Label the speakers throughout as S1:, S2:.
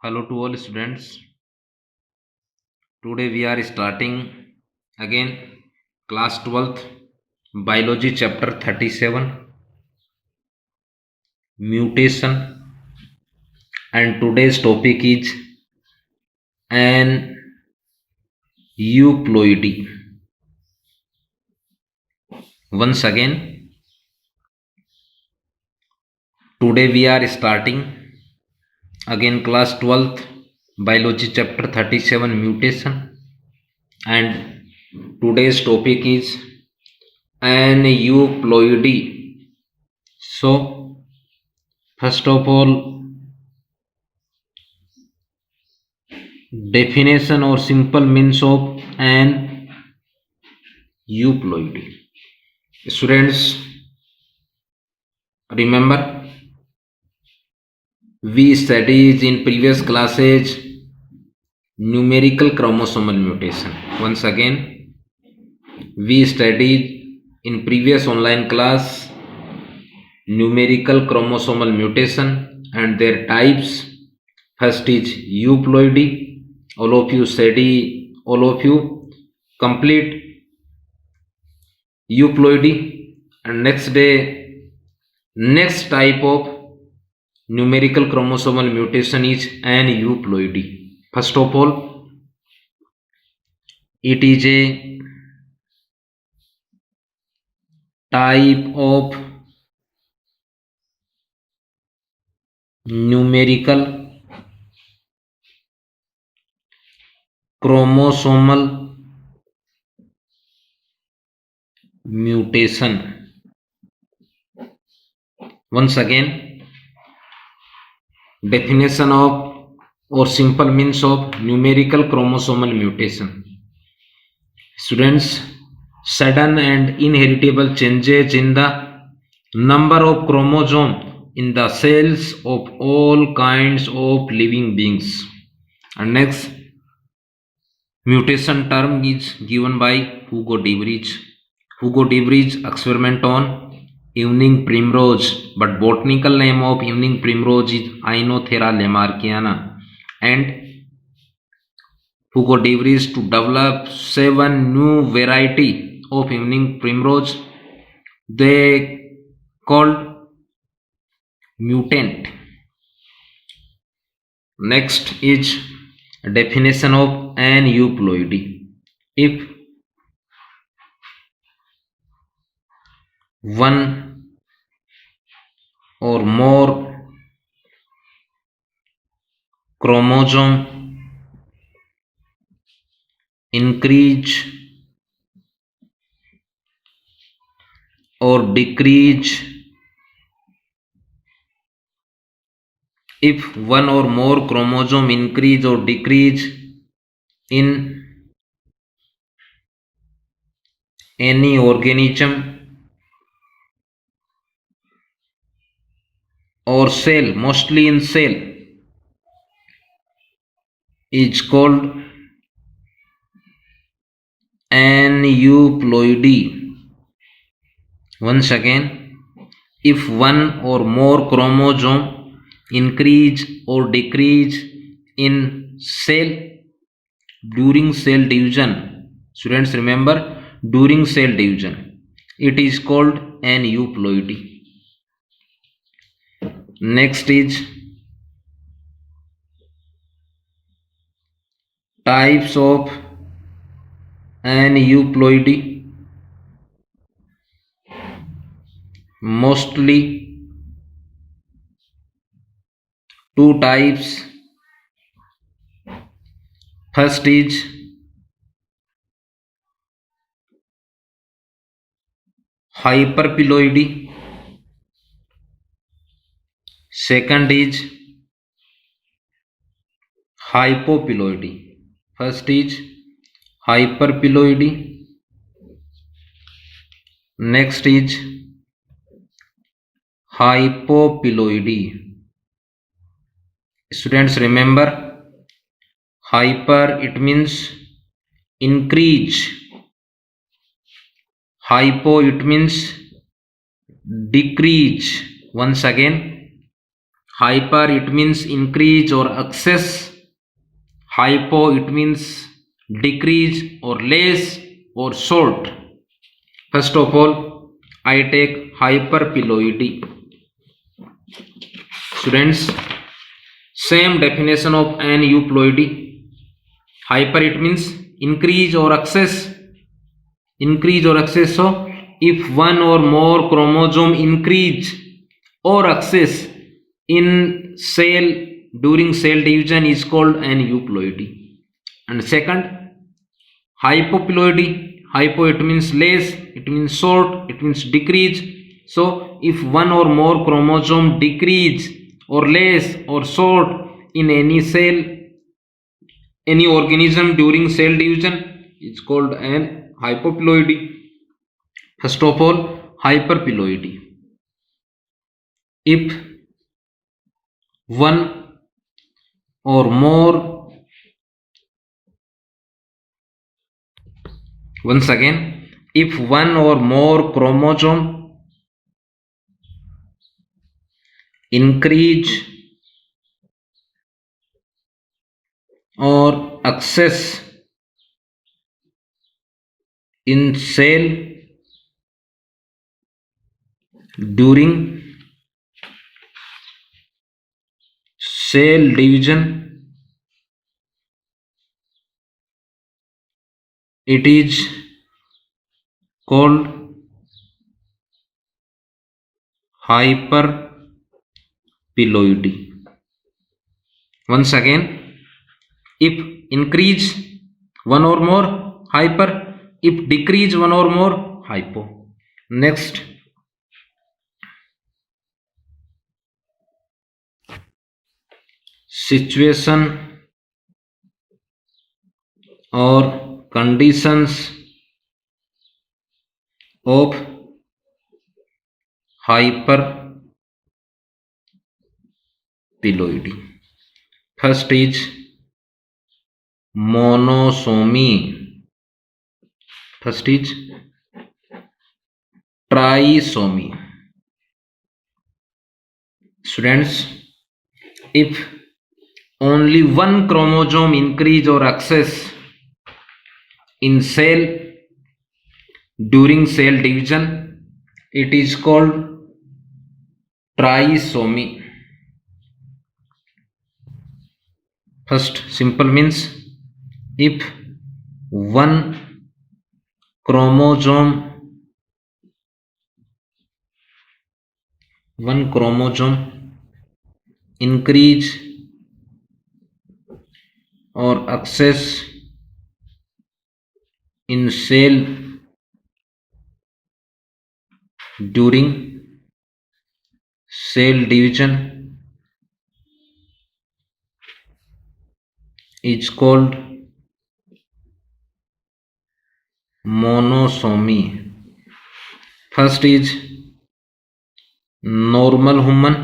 S1: Hello to all students. Today we are starting again class 12th biology chapter 37 mutation, and today's topic is an euploidy. Once again, today we are starting again class 12th biology chapter 37 mutation, and today's topic is an euploidy. So first of all, definition or simple means of an euploidy. Students, remember we studied in previous classes numerical chromosomal mutation. Once again, we studied in previous online class numerical chromosomal mutation and their types. First is euploidy. All of you complete euploidy, and next type of numerical chromosomal mutation is aneuploidy. First of all, it is a type of numerical chromosomal mutation. Once again, definition of or simple means of numerical chromosomal mutation. Students, sudden and inheritable changes in the number of chromosome in the cells of all kinds of living beings. And next, mutation term is given by Hugo de Vries. Hugo de Vries experiment on evening primrose, but botanical name of evening primrose is Ainothera lamarckiana, and Hugo de Vries to develop 7 new variety of evening primrose. They called mutant. Next is definition of aneuploidy. If one or more chromosome increase or decrease, if one or more chromosome increase or decrease in any organism or cell, mostly in cell, is called aneuploidy. Once again, if one or more chromosome increase or decrease in cell during cell division, students remember, during cell division, it is called aneuploidy. Next is types of aneuploidy. Mostly two types. First is hyperploidy. Second is hypoploidy. First is hyperploidy. Next is hypoploidy. Students remember, hyper it means increase, hypo it means decrease. Once again, Hyper it means increase or excess. Hypo it means decrease or less or short. First of all, I take hyperploidy. Students, same definition of aneuploidy. Hyper it means increase or excess. Increase or excess. So if one or more chromosome increase or excess in cell during cell division is called aneuploidy. And second, hypoploidy. Hypo it means less, it means short, it means decrease. So if one or more chromosome decrease or less or short in any cell, any organism during cell division, it's called an hypoploidy. First of all, hyperploidy. If one or more, once again, if one or more chromosome increase or excess in cell during cell division, it is called hyperploidy. Once again, if increase one or more, hyper; if decrease one or more, hypo. Next, situation or conditions of hyperploidy. First is monosomy. First is trisomy. Students, if only one chromosome increase or excess in cell during cell division, it is called trisomy. First simple means if one chromosome increase or excess in cell during cell division is called monosomy. First is normal human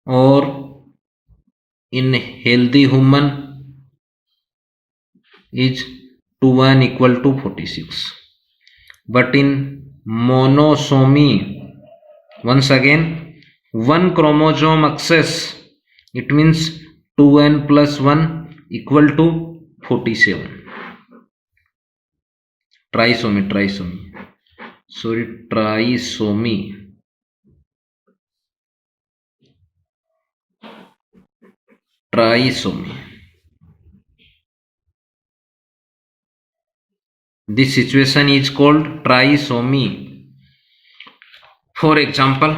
S1: or in healthy human is 2:1 equal to 46. But in monosomy, once again, one chromosome excess, it means 2n plus 1 equal to 47. Trisomy. This situation is called trisomy. For example,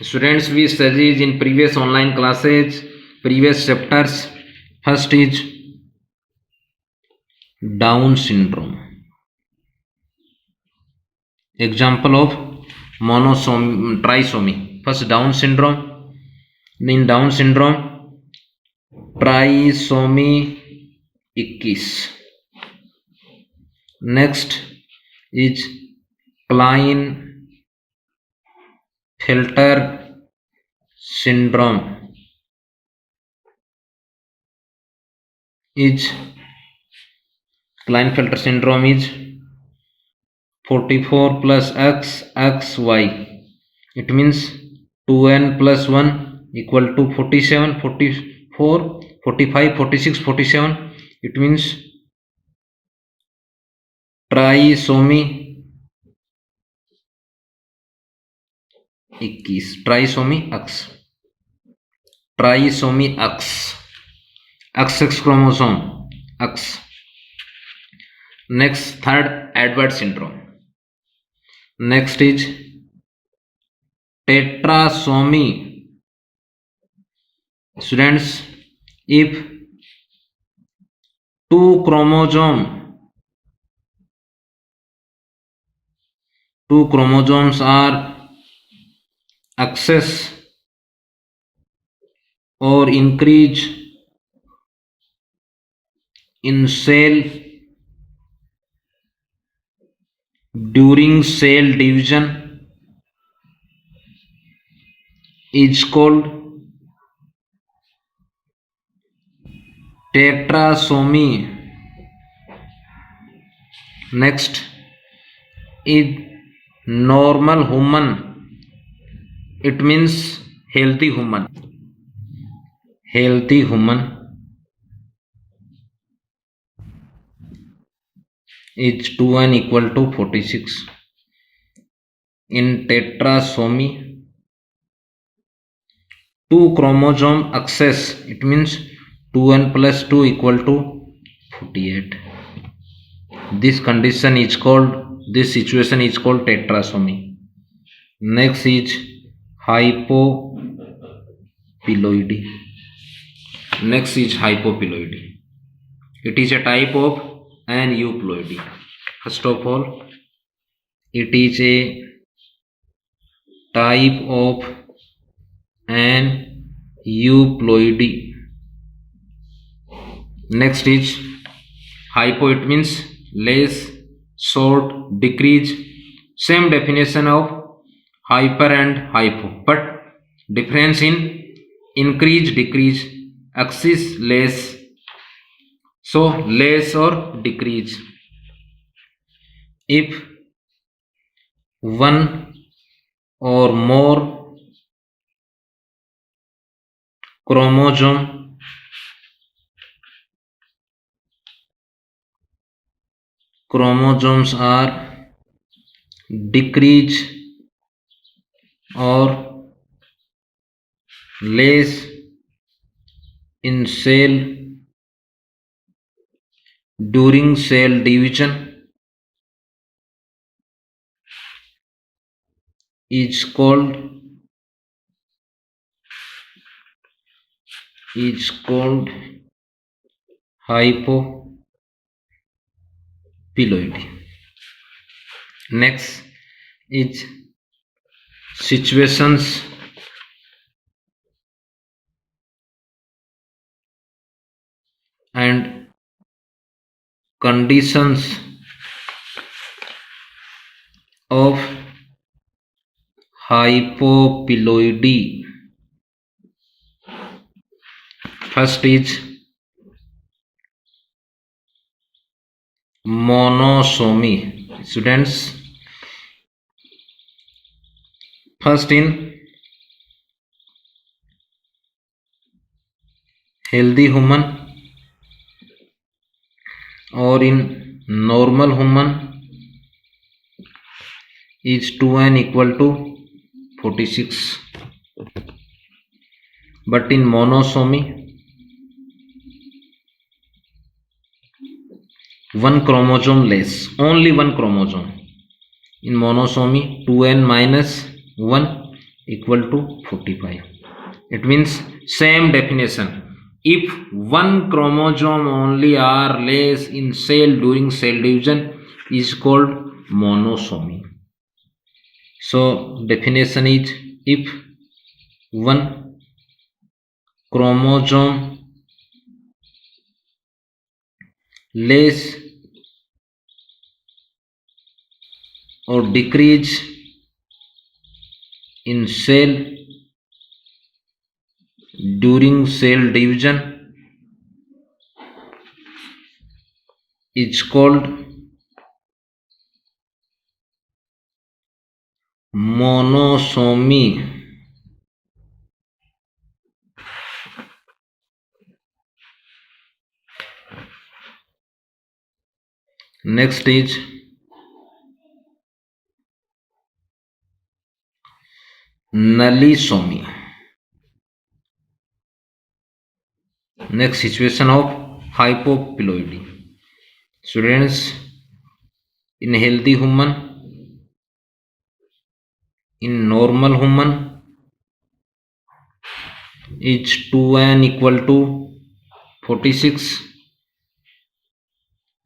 S1: students, we studied in previous online classes, previous chapters. First is Down syndrome. Example of trisomy. First, Down syndrome. In Down syndrome, trisomy 21. Next is Klinefelter syndrome. Klinefelter syndrome is 44 plus x y. It means 2n plus 1 equal to 47, 44, 45, 46, 47. It means trisomy 21, trisomy XX chromosome X. Next, third, Edward syndrome. Next is tetrasomy. Students, if two chromosomes are excess or increase in cell during cell division is called tetrasomy. Next is normal human. It means healthy human. Is 2n equal to 46. In tetrasomy, two chromosome excess, it means 2n plus 2 equal to 48. This situation is called tetrasomy. Next is hypoploidy. It is a type of aneuploidy. First of all, it is a type of aneuploidy. Next is hypo, it means less, short, decrease. Same definition of hyper and hypo, but difference in increase, decrease, axis less, so less or decrease. If one or more chromosomes are decrease or less in cell during cell division is called hypoploidy. Next is situations and conditions of hypoploidy. First is monosomy. Students, first in healthy human or in normal human is 2n equal to 46. But in monosomy, one chromosome less, only one chromosome. In monosomy, 2n minus 1 equal to 45. It means same definition. If one chromosome only are less in cell during cell division is called monosomy. So definition is, if one chromosome less or decrease in cell during cell division is called monosomy. Next is nullisomy. Next, situation of hypoploidy. Students, in healthy human, in normal human is 2n equal to 46.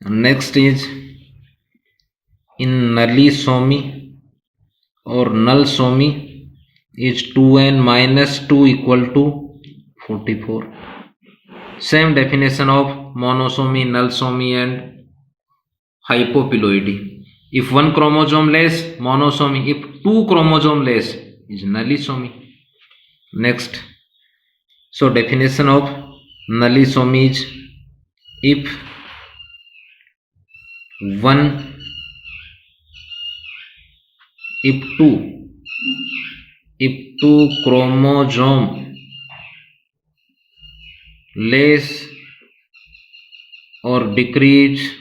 S1: Next is in nullisomy or nullsomy is 2n minus 2 equal to 44. Same definition of monosomy, nullsomy and hypoploidy. If one chromosome less, monosomy. If two chromosome less, is nullisomy. Next, so definition of nullisomy is if two chromosome less or decrease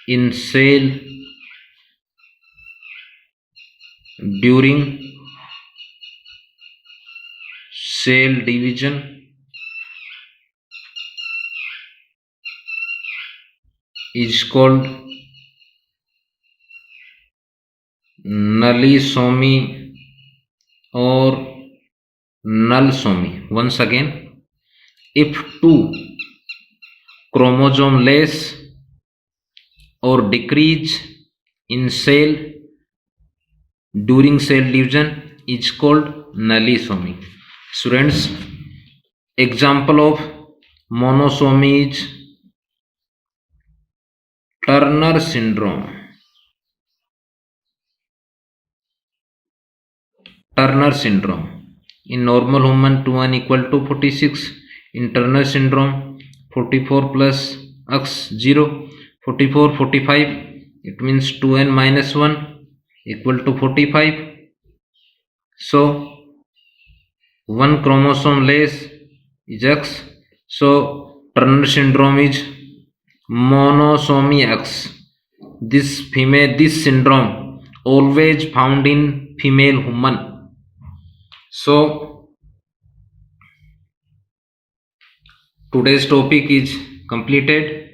S1: in cell during cell division is called nullisomy or nullsomy. Once again, if two chromosome less or decrease in cell during cell division is called nullisomy. Students, example of monosomy is Turner syndrome. Turner syndrome. In normal human 2n equal to 46. In Turner syndrome 44 plus x 0. 44, 45. It means 2n minus 1 equal to 45. So one chromosome less is X. So Turner syndrome is monosomy X. This syndrome always found in female human. So today's topic is completed.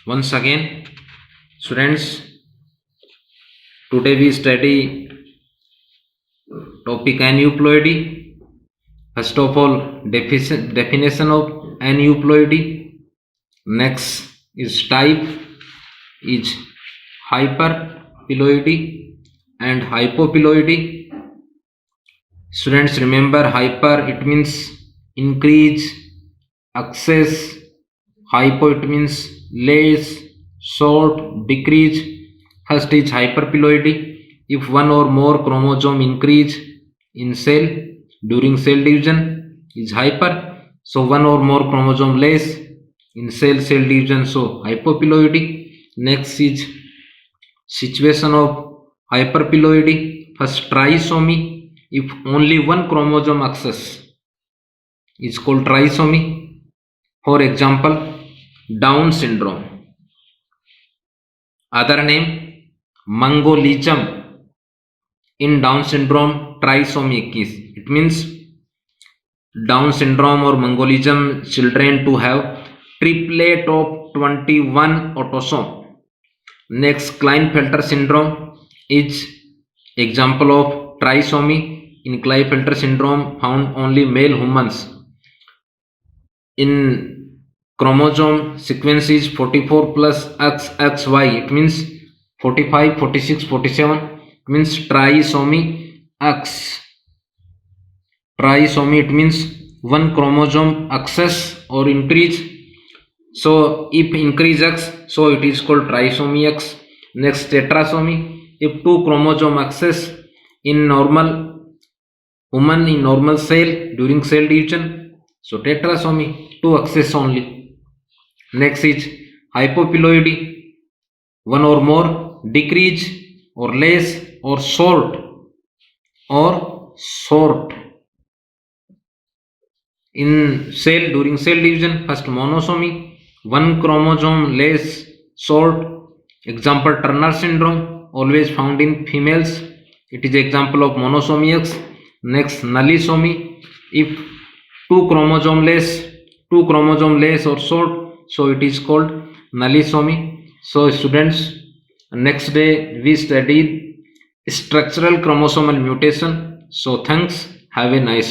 S1: Once again, students, today we study topic aneuploidy. First of all, definition of aneuploidy. Next is type is hyperploidy and hypoploidy. Students, remember hyper it means increase, excess. Hypo it means less, short, decrease. First is hyperploidy. If one or more chromosome increase in cell during cell division is hyper. So one or more chromosome less in cell division, so hypoploidy. Next is situation of hyperploidy. First, trisomy. If only one chromosome excess is called trisomy. For example, Down syndrome. Other name, Mongolism. In Down syndrome, trisomy is. It means Down syndrome or Mongolism children to have triplet of 21 autosome. Next, Klinefelter syndrome is example of trisomy. In Klinefelter syndrome, found only male humans. In chromosome sequence is 44 plus XXY. It means 45, 46, 47. It means trisomy X. Trisomy it means one chromosome excess or increase. So if increase X, so it is called trisomy X. Next, tetrasomy. If two chromosome excess in normal human in normal cell during cell division, so tetrasomy, two excess only. Next is hypoploidy. One or more decrease or less or sort in cell during cell division. First, monosomy, one chromosome less, sort. Example, Turner syndrome, always found in females. It is example of monosomy X. Next, nullisomy, if two chromosome less or sort, so it is called nullisomy. So students, next day we studied structural chromosomal mutation. So thanks, have a nice